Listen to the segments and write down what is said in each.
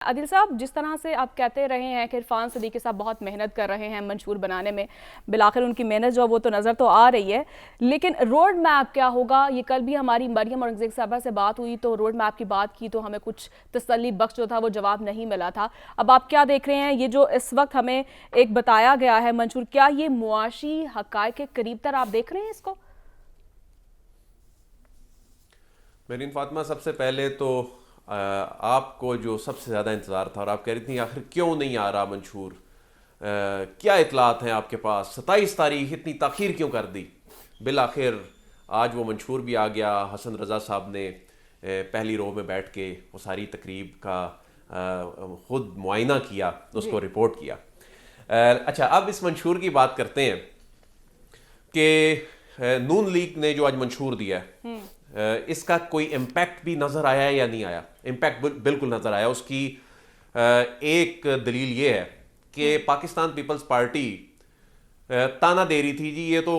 आदिल साहब, जिस तरह से आप कहते रहे हैं कि इरफान सदीकी साहब बहुत मेहनत कर रहे हैं मंशूर बनाने में, बिलाखिर उनकी मेहनत जो वो तो नज़र तो आ रही है, लेकिन रोड मैप क्या होगा? ये कल भी हमारी मरियम औरंगज़ेब साहबा से बात हुई तो रोड मैप की बात की तो हमें कुछ तसल्ली बख्श जो था वो जवाब नहीं मिला था। अब आप क्या देख रहे हैं, ये जो इस वक्त हमें एक बताया गया है मंशूर, क्या ये मुआशी हक़ाइक़ के करीब तर आप देख रहे हैं इसको? मेरीन फातिमा, सबसे पहले तो आपको जो सबसे ज़्यादा इंतज़ार था और आप कह रही थी आखिर क्यों नहीं आ रहा मंशूर, क्या इतलात हैं आपके पास, 27 तारीख इतनी ताख़ीर क्यों कर दी? बिल आखिर आज वो मंशूर भी आ गया। हसन रज़ा साहब ने पहली रो में बैठ के वो सारी तकरीब का खुद मुआयना किया, उसको रिपोर्ट किया। अच्छा, अब इस मंशूर की बात करते हैं कि नून लीग ने जो आज मंशूर दिया है, इसका कोई इम्पैक्ट भी नज़र आया है या नहीं आया? इम्पैक्ट बिल्कुल नज़र आया। उसकी एक दलील ये है कि पाकिस्तान पीपल्स पार्टी ताना दे रही थी, जी ये तो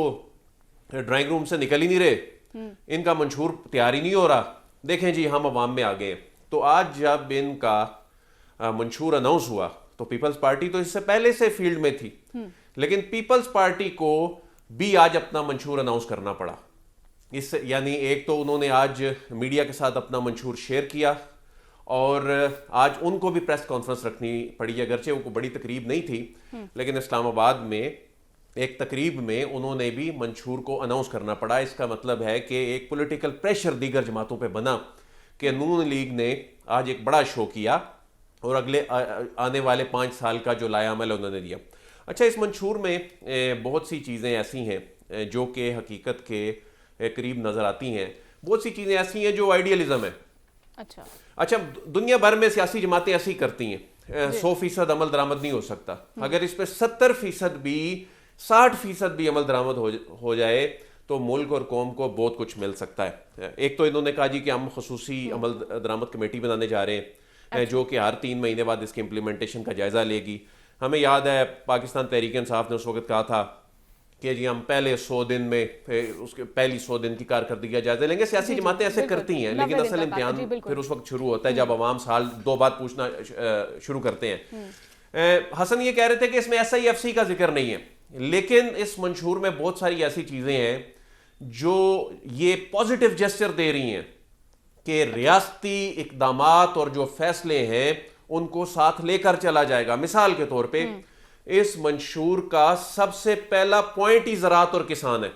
ड्राइंग रूम से निकल ही नहीं रहे, इनका मंशूर तैयार ही नहीं हो रहा, देखें जी हम अवाम में आ गए। तो आज जब इनका मंशूर अनाउंस हुआ तो पीपल्स पार्टी तो इससे पहले से फील्ड में थी, लेकिन पीपल्स पार्टी को भी आज अपना मंशूर अनाउंस करना पड़ा। इस यानी एक तो उन्होंने आज मीडिया के साथ अपना मंशूर शेयर किया और आज उनको भी प्रेस कॉन्फ्रेंस रखनी पड़ी, अगरचे वो बड़ी तकरीब नहीं थी, लेकिन इस्लामाबाद में एक तकरीब में उन्होंने भी मंशूर को अनाउंस करना पड़ा। इसका मतलब है कि एक पॉलिटिकल प्रेशर दीगर जमातों पे बना कि नून लीग ने आज एक बड़ा शो किया और अगले आने वाले 5 साल का जो लायामल उन्होंने दिया। अच्छा, इस मंशूर में बहुत सी चीज़ें ऐसी हैं जो कि हकीकत के करीब नज़र आती हैं, बहुत सी चीज़ें ऐसी हैं जो आइडियलिज्म है। अच्छा, दुनिया भर में सियासी जमातें ऐसी करती हैं, 100% अमल दरामद नहीं हो सकता। अगर इस पर 70% भी 60% भी अमल दरामद हो जाए तो मुल्क और कौम को बहुत कुछ मिल सकता है। एक तो इन्होंने कहा जी कि हम खसूसी अमल दरामद कमेटी बनाने जा रहे हैं जो कि हर 3 महीने बाद इसके इम्प्लीमेंटेशन का जायजा लेगी। हमें याद है पाकिस्तान तहरीक इंसाफ ने उस वक्त कहा था कि जी हम पहले 100 दिन में उसके पहली 100 दिन की कारकर्दगी का जायजा लेंगे। सियासी जमातें ऐसे करती हैं, लेकिन असल इम्तिहान फिर उस वक्त शुरू होता है जब अवाम साल 2 बाद पूछना शुरू करते हैं। हसन ये कह रहे थे कि इसमें SIFC का जिक्र नहीं है, लेकिन इस मंशूर में बहुत सारी ऐसी चीजें हैं जो ये पॉजिटिव जेस्चर दे रही हैं कि रियासती इकदामात और जो फैसले हैं उनको साथ लेकर चला जाएगा। मिसाल के तौर पे इस मंशूर का सबसे पहला पॉइंट ही ज़राअत और किसान है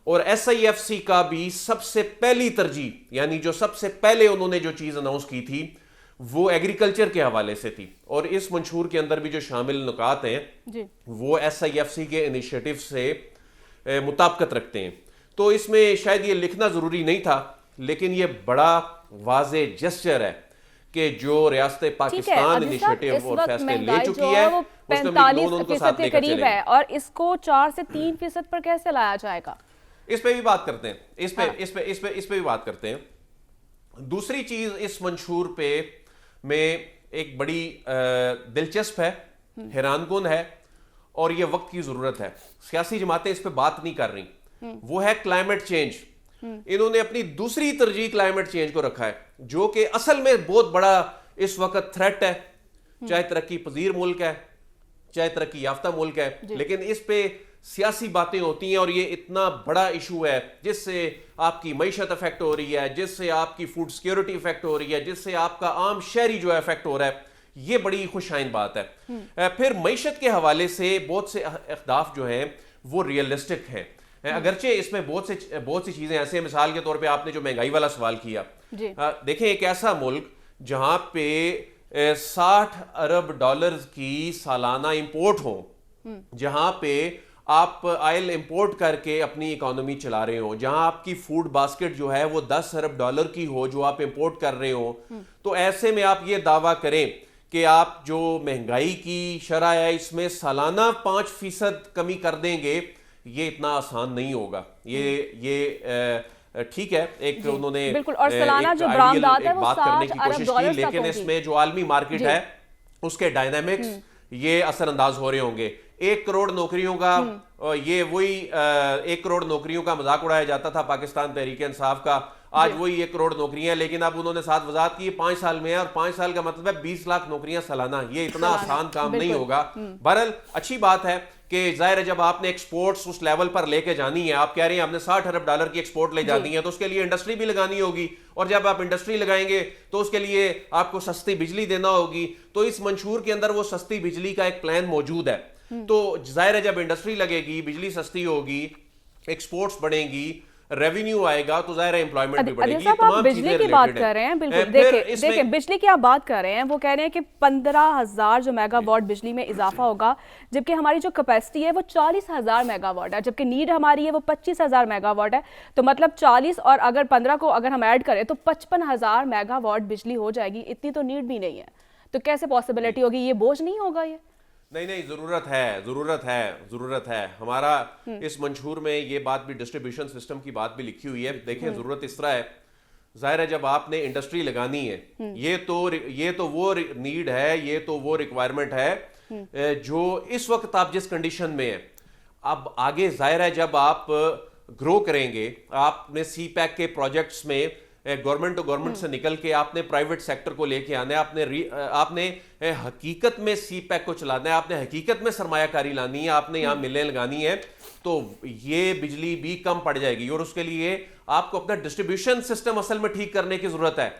और SIFC का भी सबसे पहली तरजीह, यानी जो सबसे पहले उन्होंने जो चीज अनाउंस की थी वो एग्रीकल्चर के हवाले से थी। और इस मंशूर के अंदर भी जो शामिल नुकात हैं वो SIFC के इनिशिएटिव से मुताबिकत रखते हैं। तो इसमें शायद ये लिखना जरूरी नहीं था, लेकिन ये बड़ा वाज़े जेस्चर है कि जो रियासत पाकिस्तान इनिशिएटिव और फैसले ले चुकी है वो 45% के करीब है, और इसको 4 से 3% पर कैसे लाया जाएगा? इस पे भी बात करते हैं, इस पे भी बात करते हैं। दूसरी चीज इस मंशूर पे में एक बड़ी दिलचस्प है, हैरानकुन है और ये वक्त की जरूरत है। सियासी जमातें इस पे बात नहीं कर रही, वो है क्लाइमेट चेंज। इन्होंने अपनी दूसरी तरजीह क्लाइमेट चेंज को रखा है, जो कि असल में बहुत बड़ा इस वक्त थ्रेट है, चाहे तरक्की पजीर मुल्क है चाहे तरक्की याफ्ता मुल्क है, लेकिन इस पे सियासी बातें होती हैं और ये इतना बड़ा इशू है जिससे आपकी मईशत अफेक्ट हो रही है, जिससे आपकी फूड सिक्योरिटी इफेक्ट हो रही है, जिससे आपका आम शहरी जो है इफेक्ट हो रहा है। ये बड़ी खुशाइन बात है। फिर मईशत के हवाले से बहुत से अहदाफ जो हैं वो रियलिस्टिक हैं, अगरचे इसमें बहुत सी चीजें ऐसे हैं। मिसाल के तौर पे आपने जो महंगाई वाला सवाल किया, देखें एक ऐसा मुल्क जहां पे 60 अरब डॉलर्स की सालाना इंपोर्ट हो, जहां पे आप ऑयल इंपोर्ट करके अपनी इकोनॉमी चला रहे हो, जहां आपकी फूड बास्केट जो है वो 10 अरब डॉलर की हो जो आप इंपोर्ट कर रहे हो, तो ऐसे में आप ये दावा करें कि आप जो महंगाई की शरह है इसमें सालाना 5% कमी कर देंगे, ये इतना आसान नहीं होगा। ये ठीक है, एक उन्होंने बिल्कुल, और सालाना जो बरामदात है वो बात करने की कोशिश की, लेकिन होगी। इसमें जो आलमी मार्केट है उसके डायनामिक्स ये असरअंदाज हो रहे होंगे। 1 करोड़ नौकरियों का ये वही 1 करोड़ नौकरियों का मजाक उड़ाया जाता था पाकिस्तान तहरीक इंसाफ का, आज वही 1 करोड़ नौकरियां, लेकिन अब उन्होंने साथ वजाहत की 5 साल में है, और 5 साल का मतलब है 20 लाख नौकरियां सालाना। ये इतना आसान काम नहीं होगा। बहरहाल अच्छी बात है कि जाहिर है जब आपने एक्सपोर्ट्स उस लेवल पर लेके जानी है, आप कह रहे हैं आपने $60 अरब की एक्सपोर्ट ले जानी है, तो उसके लिए इंडस्ट्री भी लगानी होगी, और जब आप इंडस्ट्री लगाएंगे तो उसके लिए आपको सस्ती बिजली देना होगी। तो इस मंशूर के अंदर वो सस्ती बिजली का एक प्लान मौजूद है। तो जाहिर है जब इंडस्ट्री लगेगी, बिजली सस्ती होगी, एक्सपोर्ट्स बढ़ेंगी, रेवेन्यू आएगा, तो जाहिर है एम्प्लॉयमेंट भी बढ़ेगी। साहब आप बिजली की बात कर रहे हैं, बिल्कुल देखिए बिजली की आप बात कर रहे हैं, वो कह रहे हैं कि 15,000 जो मेगावाट बिजली में इजाफा होगा, जबकि हमारी जो कैपेसिटी है वो 40,000 मेगावाट है, जबकि नीड हमारी है वो 25,000 मेगावाट है। तो मतलब 40 और अगर 15 को अगर हम ऐड करें तो 55,000 मेगावाट बिजली हो जाएगी। इतनी तो नीड भी नहीं है, तो कैसे पॉसिबिलिटी होगी? ये बोझ नहीं होगा ये? नहीं, ज़रूरत है। हमारा इस मंशूर में ये बात भी, डिस्ट्रीब्यूशन सिस्टम की बात भी लिखी हुई है। देखिए ज़रूरत इस तरह है, जाहिर है जब आपने इंडस्ट्री लगानी है, ये तो वो नीड है, ये तो वो रिक्वायरमेंट है जो इस वक्त आप जिस कंडीशन में है। अब आगे जाहिर है जब आप ग्रो करेंगे, आपने CPEC के प्रोजेक्ट्स में गवर्नमेंट टू गवर्नमेंट से निकल के आपने प्राइवेट सेक्टर को लेके आना है, आपने हकीकत में CPEC को चलाना है, आपने हकीकत में सरमायाकारी लानी है, आपने यहाँ मिलें लगानी है, तो ये बिजली भी कम पड़ जाएगी। और उसके लिए आपको अपना डिस्ट्रीब्यूशन सिस्टम असल में ठीक करने की जरूरत है।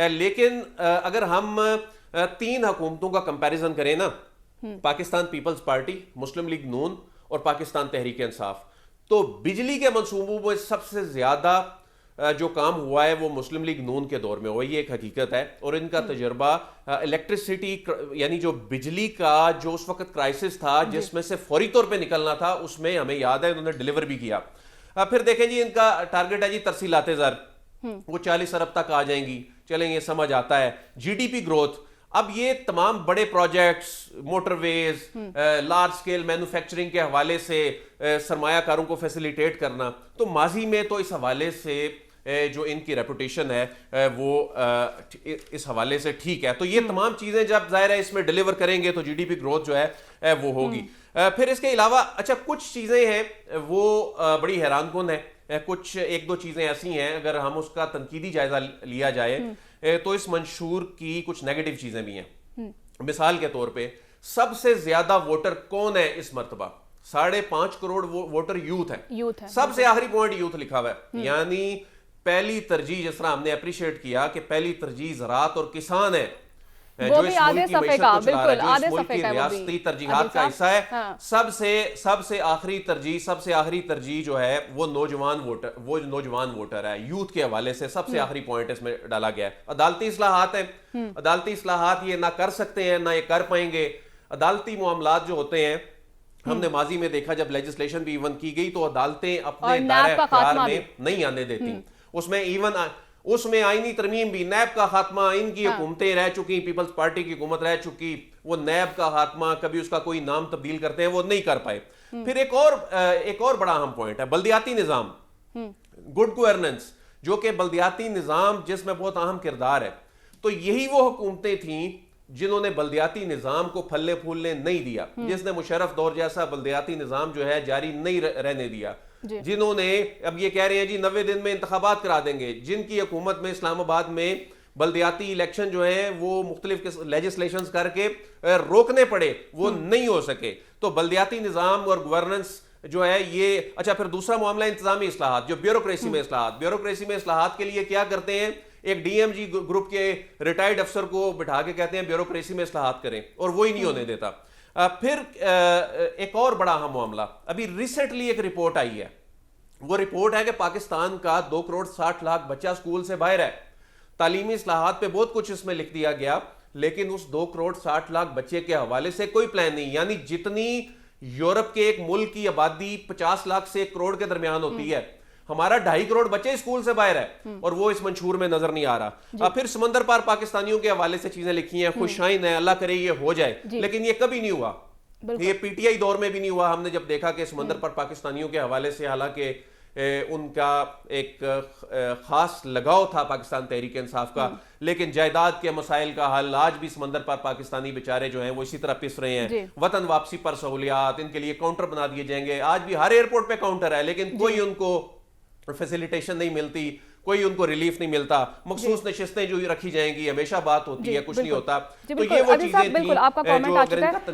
लेकिन अगर हम 3 हुकूमतों का कंपैरिजन करें ना, पाकिस्तान पीपल्स पार्टी, मुस्लिम लीग नून और पाकिस्तान तहरीक इंसाफ, तो बिजली के मंसूबों में सबसे ज्यादा जो काम हुआ है वो मुस्लिम लीग नून के दौर में हुआ, ये एक हकीकत है। और इनका तजर्बा इलेक्ट्रिसिटी यानी जो बिजली का जो उस वक्त क्राइसिस था जिसमें से फौरी तौर पे निकलना था, उसमें हमें याद है उन्होंने डिलीवर भी किया। फिर देखें जी, इनका टारगेट है जी तरसीलाते ज़र, वो 40 अरब तक आ जाएंगी। चलें, ये समझ आता है। GDP ग्रोथ, अब ये तमाम बड़े projects, motorways, large scale manufacturing के हवाले से सरमायाकारों को फैसिलिटेट करना, तो माजी में तो इस हवाले से जो इनकी रेपुटेशन है वो इस हवाले से ठीक है। तो ये तमाम चीजें जब जाहिर है इसमें डिलीवर करेंगे तो GDP ग्रोथ जो है वो होगी। फिर इसके अलावा अच्छा कुछ चीजें हैं वो बड़ी हैरानकुन है। कुछ 1-2 चीजें ऐसी हैं, अगर हम उसका तनकीदी जायजा लिया जाए तो इस मंशूर की कुछ नेगेटिव चीजें भी हैं। मिसाल के तौर पे सबसे ज्यादा वोटर कौन है इस मरतबा? 5.5 करोड़ वोटर यूथ है। सबसे आखिरी पॉइंट यूथ लिखा हुआ है, यानी पहली तरजीह, जिस तरह हमने अप्रिशिएट किया कि पहली तरजीह ज़राअत और किसान है, वो भी आधे सफे का, बिल्कुल आधे सफे का, रियासती तरजीहात का हिस्सा है। हाँ। सबसे आखिरी तरजीह जो है वो नौजवान वोटर है। यूथ के हवाले से सबसे आखिरी पॉइंट इसमें डाला गया है। अदालती इस्लाहात है, अदालती इस्लाहात ये ना कर सकते हैं ना ये कर पाएंगे। अदालती मामलात जो होते हैं, हमने माजी में देखा जब लेजिस्लेशन भी इवन की गई तो अदालतें अपने दायरे इख्तियार में नहीं आने देती। उसमें आईनी तरमीम भी, नैब का खात्मा, इनकी हुकूमतें रह चुकी, पीपल्स पार्टी की हुकूमत रह चुकी, वो नैब का खात्मा, कभी उसका कोई नाम तब्दील करते हैं, वो नहीं कर पाए। फिर एक और बड़ा अहम पॉइंट है बल्दियाती निजाम, गुड गवर्नेंस, जो कि बल्दियाती निजाम जिसमें बहुत अहम किरदार है। तो यही वो हुकूमतें थी जिन्होंने बल्दियाती निजाम को फलने फूलने नहीं दिया, जिसने मुशर्रफ दौर जैसा बल्दियाती निजाम जो है जारी नहीं रहने दिया, जिन्होंने अब ये कह रहे हैं जी 90 दिन में इंतखाबात करा देंगे, जिनकी हुकूमत में इस्लामाबाद में बल्दियाती इलेक्शन जो है वो मुख्तलिफ लेजिस्लेशंस करके रोकने पड़े, वो नहीं हो सके। तो बल्दियाती निजाम और गवर्नेंस जो है ये अच्छा। फिर दूसरा मामला इंतजामी इस्लाहात, जो ब्यूरोक्रेसी में इस्लाहात। ब्यूरोक्रेसी में इस्लाहात के लिए क्या करते हैं, एक DMG ग्रुप के रिटायर्ड अफसर को बिठा के कहते हैं ब्यूरोक्रेसी में इस्लाहात करें, और वो ही नहीं होने देता। फिर एक और बड़ा अहम मामला, अभी रिसेंटली एक रिपोर्ट आई है, वो रिपोर्ट है कि पाकिस्तान का 2 करोड़ 60 लाख बच्चा स्कूल से बाहर है। तालीमी इस्लाहात पे बहुत कुछ इसमें लिख दिया गया, लेकिन उस 2 करोड़ 60 लाख बच्चे के हवाले से कोई प्लान नहीं। यानी जितनी यूरोप के एक मुल्क की आबादी 50 लाख से 1 करोड़ के दरमियान होती है, हमारा 2.5 करोड़ बच्चे स्कूल से बाहर है, और वो इस मंशूर में नजर नहीं आ रहा। फिर समंदर पार पाकिस्तानियों के हवाले से चीजें लिखी हैं, खुशाइन है, अल्लाह करे ये हो जाए, लेकिन ये कभी नहीं हुआ। ये PTI दौर में भी नहीं हुआ। हमने जब देखा कि समंदर पार पाकिस्तानियों के हवाले से हालांकि उनका एक खास लगाव था पाकिस्तान तहरीक इंसाफ का, लेकिन जायदाद के मसाइल का हल आज भी समंदर पार पाकिस्तानी बेचारे जो हैं वो इसी तरह पिस रहे हैं। वतन वापसी पर सहूलियात, इनके लिए काउंटर बना दिए जाएंगे। आज भी हर एयरपोर्ट पे काउंटर है, लेकिन कोई उनको फैसिलिटेशन नहीं मिलती, कोई उनको रिलीफ नहीं मिलता, मखसूस नशिस्तें जो रखी जाएंगी, हमेशा बात होती है, कुछ नहीं होता। तो ये वो चीजें थी आपका कमेंट आ चुका है।